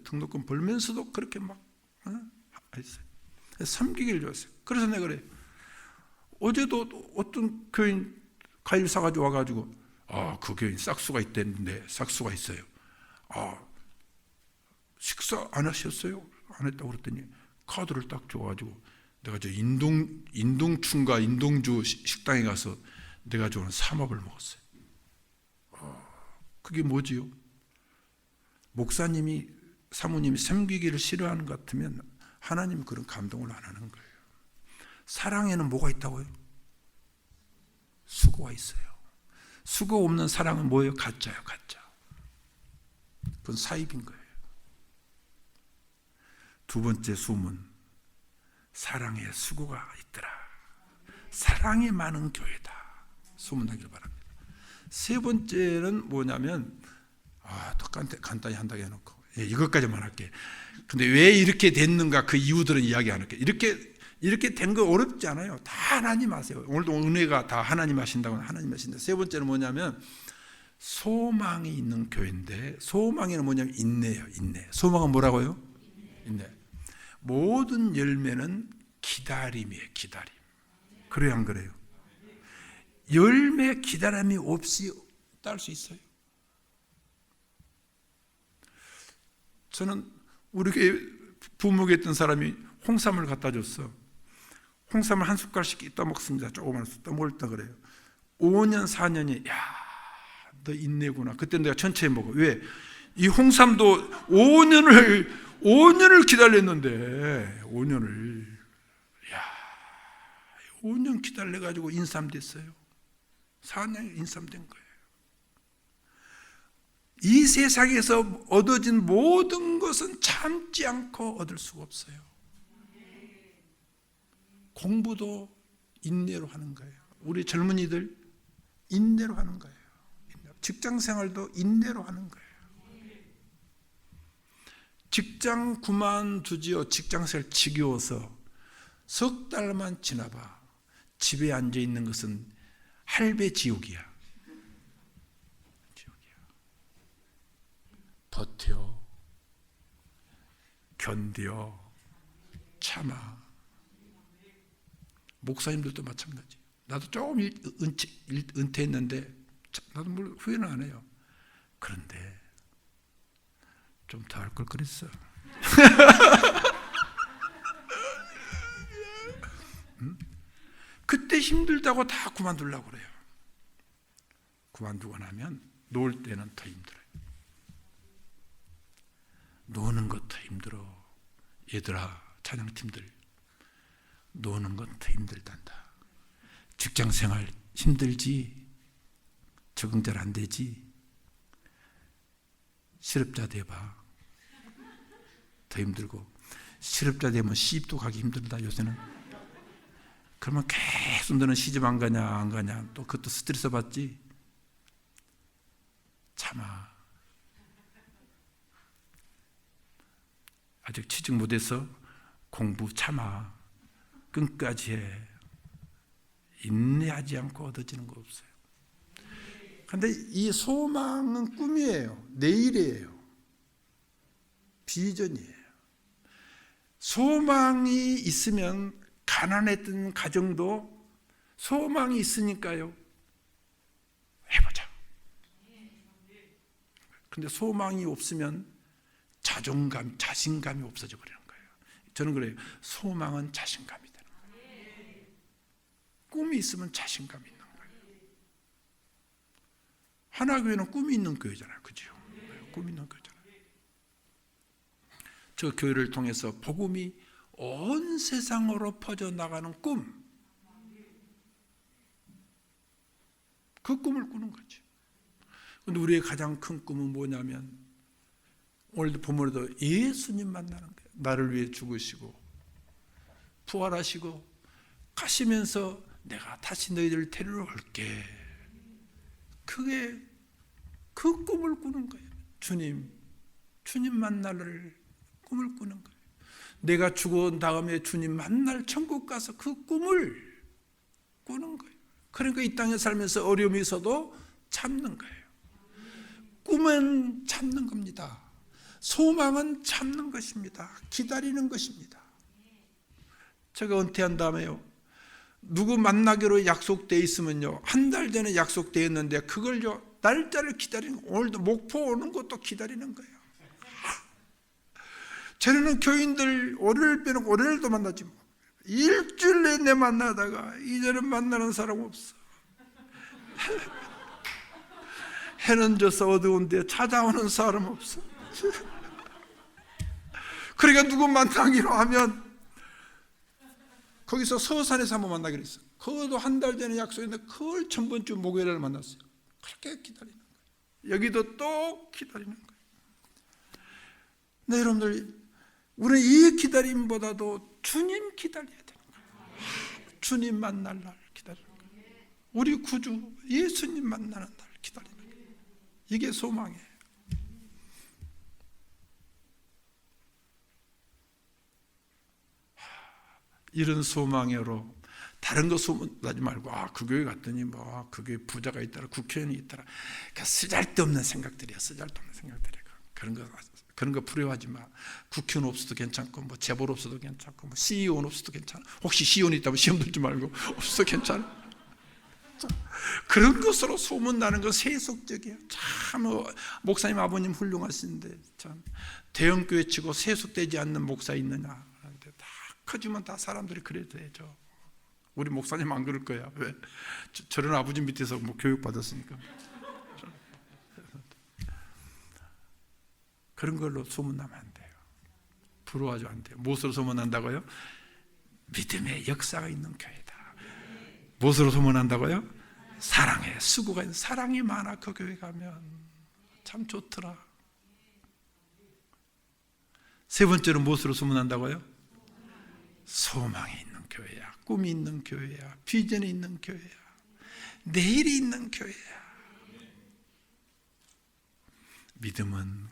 등록금 벌면서도 그렇게 막 했어요. 섬기기를 줬어요. 그래서 내가 그래요. 어제도 어떤 교인 과일 사가지고 와가지고 그 교인 싹수가 있댔는데 싹수가 있어요. 식사 안 하셨어요? 안 했다고 그랬더니 카드를 딱 줘가지고 내가 저 인동춘가 인동주 식당에 가서 내가 좋아하는 삼합을 먹었어요. 그게 뭐지요? 목사님이 사모님이 섬기기를 싫어하는 것 같으면 하나님은 그런 감동을 안 하는 거예요. 사랑에는 뭐가 있다고요? 수고가 있어요. 수고 없는 사랑은 뭐예요? 가짜예요, 가짜. 그건 사입인 거예요. 두 번째 소문, 사랑의 수고가 있더라. 사랑이 많은 교회다. 소문나길 바랍니다. 세 번째는 뭐냐면 또 간단히 한다고 해놓고 이것까지만 할게. 근데 왜 이렇게 됐는가 그 이유들은 이야기 안 할게. 이렇게 된 거 어렵지 않아요. 다 하나님 아세요. 오늘도 은혜가 다 하나님 하신다고 하나님 하신다. 세 번째는 뭐냐면 소망이 있는 교회인데, 소망에는 뭐냐면 인내예요. 인내. 소망은 뭐라고요? 인내. 모든 열매는 기다림이에요. 기다림. 그래요, 안 그래요? 열매 기다림이 없이 딸 수 있어요. 저는 우리 교회 부목에 있던 사람이 홍삼을 갖다 줬어. 홍삼을 한 숟갈씩 떠먹습니다. 조그만 숟갈 떠먹을다 그래요. 5년 4년이 너 인내구나. 그때 내가 천천히 먹어. 왜? 이 홍삼도 5년을 기다렸는데 5년 기다려가지고 인삼됐어요. 4년에 인삼된 거예요. 이 세상에서 얻어진 모든 것은 참지 않고 얻을 수가 없어요. 공부도 인내로 하는 거예요. 우리 젊은이들 인내로 하는 거예요. 직장 생활도 인내로 하는 거예요. 직장 그만두지요. 직장 생활 지겨워서 석 달만 지나봐. 집에 앉아 있는 것은 할배 지옥이야. 버텨, 견뎌, 참아. 목사님들도 마찬가지. 나도 조금 은퇴했는데 나도 뭘 후회는 안 해요. 그런데 좀 더 할 걸 그랬어. 그때 힘들다고 다 그만두려고 그래요. 그만두고 나면 놀 때는 더 힘들어요. 노는 것도 힘들어. 얘들아, 찬양팀들, 노는 건 더 힘들단다. 직장생활 힘들지? 적응 잘 안 되지? 실업자 돼봐. 더 힘들고, 실업자 되면 시집도 가기 힘들다 요새는. 그러면 계속 너는 시집 안 가냐 또 그것도 스트레스 받지? 참아. 아직 취직 못해서 공부 참아. 끝까지 해. 인내하지 않고 얻어지는 거 없어요. 그런데 이 소망은 꿈이에요. 내일이에요. 비전이에요. 소망이 있으면 가난했던 가정도 소망이 있으니까요. 해보자. 그런데 소망이 없으면 자신감이 없어져 버리는 거예요. 저는 그래요. 소망은 자신감이 되는 거예요. 꿈이 있으면 자신감이 있는 거예요. 하나교회는 꿈이 있는 교회잖아요. 그죠? 꿈이 있는 교회잖아요. 저 교회를 통해서 복음이 온 세상으로 퍼져나가는 꿈. 그 꿈을 꾸는 거죠. 그런데 우리의 가장 큰 꿈은 뭐냐면 오늘도 부모도 예수님 만나는 거예요. 나를 위해 죽으시고 부활하시고 가시면서 내가 다시 너희들을 데리러 올게. 그게 그 꿈을 꾸는 거예요. 주님 만날 꿈을 꾸는 거예요. 내가 죽은 다음에 주님 만날 천국 가서 그 꿈을 꾸는 거예요. 그러니까 이 땅에 살면서 어려움이 있어도 참는 거예요. 꿈은 참는 겁니다. 소망은 참는 것입니다. 기다리는 것입니다. 제가 은퇴한 다음에요, 누구 만나기로 약속되어 있으면요, 한 달 전에 약속되어 있는데 그걸요 날짜를 기다리는 거예요. 오늘도 목포 오는 것도 기다리는 거예요. 저는 교인들 월요일 빼놓고 월요일도 만나지 뭐. 일주일 내내 만나다가 이제는 만나는 사람 없어. 해는 져서 어두운데 찾아오는 사람 없어. 그러니까 누구 만나기로 하면 거기서 서산에서 한번 만나기로 했어. 그것도 한 달 전에 약속했는데 그걸 전번주 목요일에 만났어요. 그렇게 기다리는 거예요. 여기도 또 기다리는 거예요. 네, 여러분들, 우리는 이 기다림보다도 주님 기다려야 되는 거예요. 주님 만날 날 기다리는 거예요. 우리 구주 예수님 만나는 날 기다리는 거예요. 이게 소망이에요. 이런 소망으로 다른 거 소문나지 말고 그 교회 갔더니 그 교회 부자가 있더라, 국회의원이 있더라. 그러니까 쓰잘데없는 생각들이야. 쓰잘데없는 생각들이야. 그런 거 부러워하지 마. 국회의원 없어도 괜찮고 재벌 없어도 괜찮고 CEO 없어도 괜찮아. 혹시 CEO 있다면 시험 들지 말고 없어도 괜찮아. 그런 것으로 소문나는 건 세속적이에요. 참 목사님 아버님 훌륭하신데 참 대형 교회 치고 세속되지 않는 목사 있느냐. 다 커지면 다 사람들이 그래도 되죠. 우리 목사님 안 그럴 거야. 왜? 저런 아버지 밑에서 교육 받았으니까. 그런 걸로 소문나면 안 돼요. 부러워하지 안 돼요. 무엇으로 소문난다고요? 믿음의 역사가 있는 교회다. 무엇으로 소문난다고요? 사랑에 수고가 있는, 사랑이 많아. 그 교회 가면 참 좋더라. 세 번째로 무엇으로 소문난다고요? 소망이 있는 교회야. 꿈이 있는 교회야. 비전이 있는 교회야. 내일이 있는 교회야. 믿음은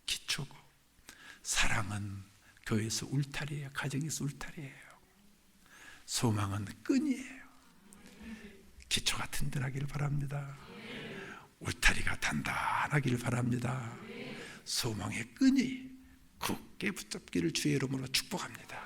기초고 사랑은 교회에서 울타리예요. 가정에서 울타리예요. 소망은 끈이에요. 기초가 든든하길 바랍니다. 울타리가 단단하길 바랍니다. 소망의 끈이 굳게 붙잡기를 주의 이름으로 축복합니다.